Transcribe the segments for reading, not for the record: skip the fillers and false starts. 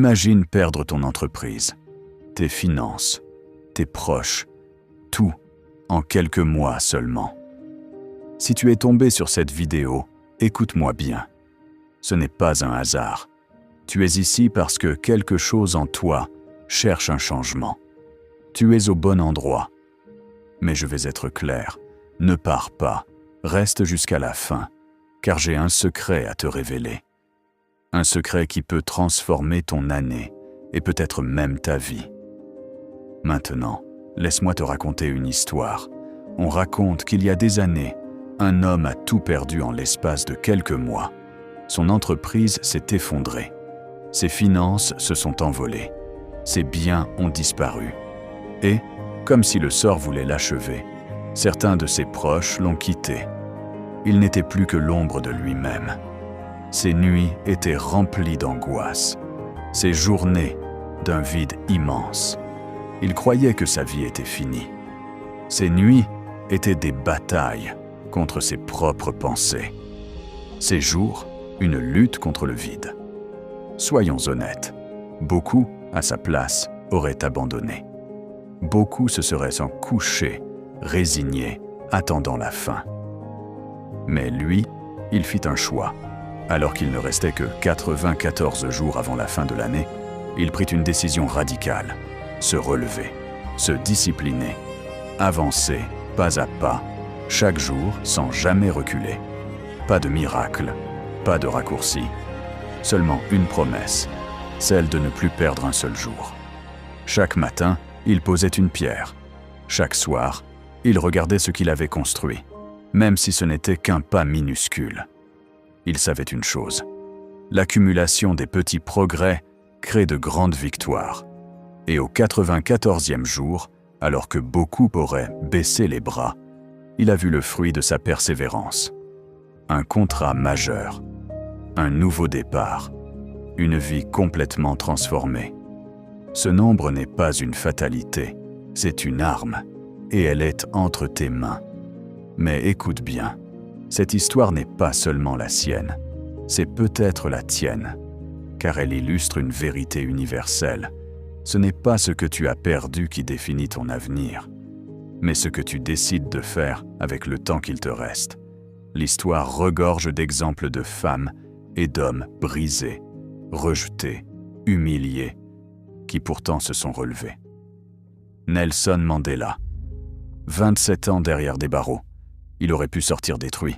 Imagine perdre ton entreprise, tes finances, tes proches, tout en quelques mois seulement. Si tu es tombé sur cette vidéo, écoute-moi bien. Ce n'est pas un hasard. Tu es ici parce que quelque chose en toi cherche un changement. Tu es au bon endroit. Mais je vais être clair, ne pars pas, reste jusqu'à la fin, car j'ai un secret à te révéler. Un secret qui peut transformer ton année et peut-être même ta vie. Maintenant, laisse-moi te raconter une histoire. On raconte qu'il y a des années, un homme a tout perdu en l'espace de quelques mois. Son entreprise s'est effondrée. Ses finances se sont envolées. Ses biens ont disparu. Et, comme si le sort voulait l'achever, certains de ses proches l'ont quitté. Il n'était plus que l'ombre de lui-même. Ses nuits étaient remplies d'angoisse. Ses journées d'un vide immense. Il croyait que sa vie était finie. Ses nuits étaient des batailles contre ses propres pensées. Ses jours, une lutte contre le vide. Soyons honnêtes, beaucoup, à sa place, auraient abandonné. Beaucoup se seraient s'en couchés, résignés, attendant la fin. Mais lui, il fit un choix. Alors qu'il ne restait que 94 jours avant la fin de l'année, il prit une décision radicale. Se relever, se discipliner, avancer pas à pas, chaque jour sans jamais reculer. Pas de miracle, pas de raccourci, seulement une promesse, celle de ne plus perdre un seul jour. Chaque matin, il posait une pierre. Chaque soir, il regardait ce qu'il avait construit, même si ce n'était qu'un pas minuscule. Il savait une chose, l'accumulation des petits progrès crée de grandes victoires. Et au 94e jour, alors que beaucoup auraient baissé les bras, il a vu le fruit de sa persévérance. Un contrat majeur, un nouveau départ, une vie complètement transformée. Ce nombre n'est pas une fatalité, c'est une arme, et elle est entre tes mains. Mais écoute bien, cette histoire n'est pas seulement la sienne, c'est peut-être la tienne, car elle illustre une vérité universelle. Ce n'est pas ce que tu as perdu qui définit ton avenir, mais ce que tu décides de faire avec le temps qu'il te reste. L'histoire regorge d'exemples de femmes et d'hommes brisés, rejetés, humiliés, qui pourtant se sont relevés. Nelson Mandela, 27 ans derrière des barreaux, il aurait pu sortir détruit.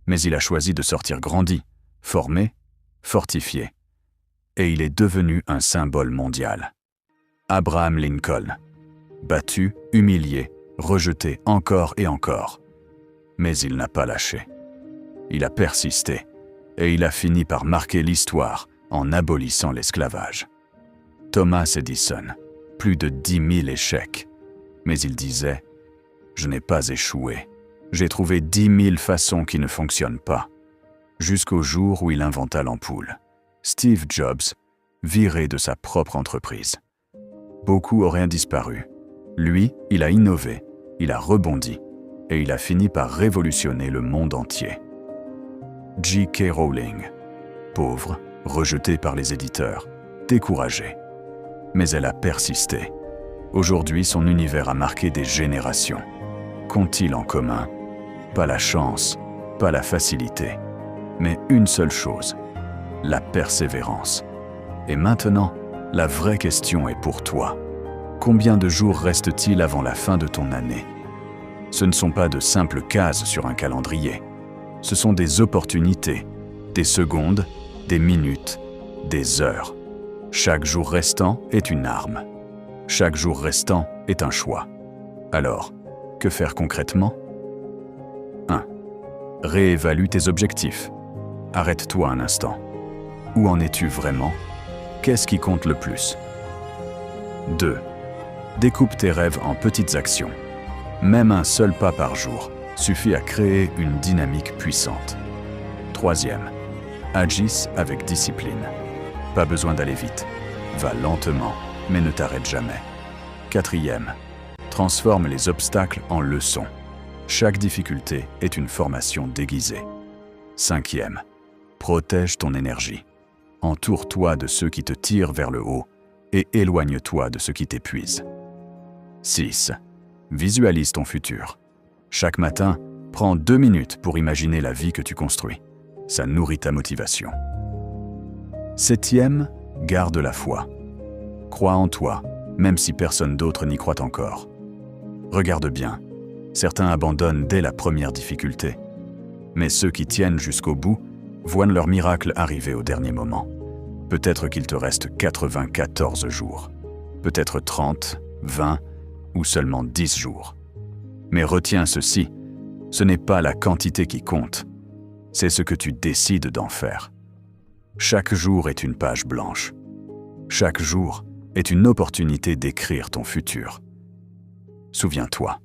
Mais il a choisi de sortir grandi, formé, fortifié. Et il est devenu un symbole mondial. Abraham Lincoln, battu, humilié, rejeté encore et encore. Mais il n'a pas lâché. Il a persisté, et il a fini par marquer l'histoire en abolissant l'esclavage. Thomas Edison, plus de 10 000 échecs. Mais il disait « Je n'ai pas échoué. J'ai trouvé 10 000 façons qui ne fonctionnent pas. » Jusqu'au jour où il inventa l'ampoule. Steve Jobs, viré de sa propre entreprise. Beaucoup auraient disparu. Lui, il a innové, il a rebondi, et il a fini par révolutionner le monde entier. J.K. Rowling, pauvre, rejetée par les éditeurs, découragée. Mais elle a persisté. Aujourd'hui, son univers a marqué des générations. Qu'ont-ils en commun? Pas la chance, pas la facilité, mais une seule chose, la persévérance. Et maintenant, la vraie question est pour toi. Combien de jours reste-t-il avant la fin de ton année? Ce ne sont pas de simples cases sur un calendrier. Ce sont des opportunités, des secondes, des minutes, des heures. Chaque jour restant est une arme. Chaque jour restant est un choix. Alors, que faire concrètement? 1. Réévalue tes objectifs. Arrête-toi un instant. Où en es-tu vraiment? Qu'est-ce qui compte le plus? 2. Découpe tes rêves en petites actions. Même un seul pas par jour suffit à créer une dynamique puissante. 3e. Agisse avec discipline. Pas besoin d'aller vite. Va lentement, mais ne t'arrête jamais. 4e. Transforme les obstacles en leçons. Chaque difficulté est une formation déguisée. 5e. Protège ton énergie. Entoure-toi de ceux qui te tirent vers le haut et éloigne-toi de ceux qui t'épuisent. 6. Visualise ton futur. Chaque matin, prends 2 minutes pour imaginer la vie que tu construis. Ça nourrit ta motivation. 7. Garde la foi. Crois en toi, même si personne d'autre n'y croit encore. Regarde bien, certains abandonnent dès la première difficulté. Mais ceux qui tiennent jusqu'au bout voient leur miracle arriver au dernier moment. Peut-être qu'il te reste 94 jours, peut-être 30, 20 ou seulement 10 jours. Mais retiens ceci, ce n'est pas la quantité qui compte, c'est ce que tu décides d'en faire. Chaque jour est une page blanche. Chaque jour est une opportunité d'écrire ton futur. Souviens-toi,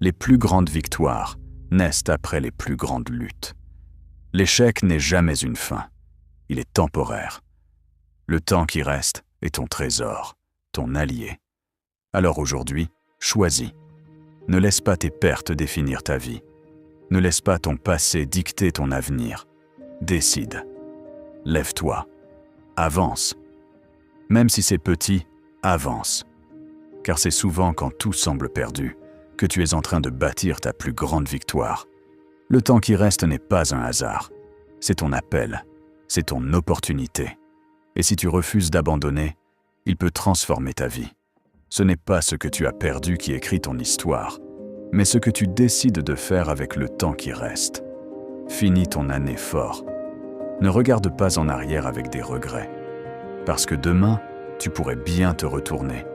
les plus grandes victoires naissent après les plus grandes luttes. L'échec n'est jamais une fin, il est temporaire. Le temps qui reste est ton trésor, ton allié. Alors aujourd'hui, choisis. Ne laisse pas tes pertes définir ta vie. Ne laisse pas ton passé dicter ton avenir. Décide. Lève-toi. Avance. Même si c'est petit, avance. Car c'est souvent quand tout semble perdu que tu es en train de bâtir ta plus grande victoire. Le temps qui reste n'est pas un hasard. C'est ton appel. C'est ton opportunité. Et si tu refuses d'abandonner, il peut transformer ta vie. Ce n'est pas ce que tu as perdu qui écrit ton histoire, mais ce que tu décides de faire avec le temps qui reste. Finis ton année fort. Ne regarde pas en arrière avec des regrets, parce que demain, tu pourrais bien te retourner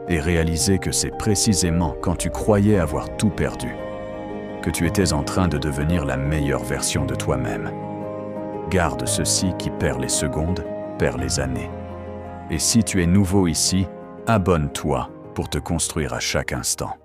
et réaliser que c'est précisément quand tu croyais avoir tout perdu que tu étais en train de devenir la meilleure version de toi-même. Garde ceci qui perd les secondes, perd les années. Et si tu es nouveau ici, abonne-toi pour te construire à chaque instant.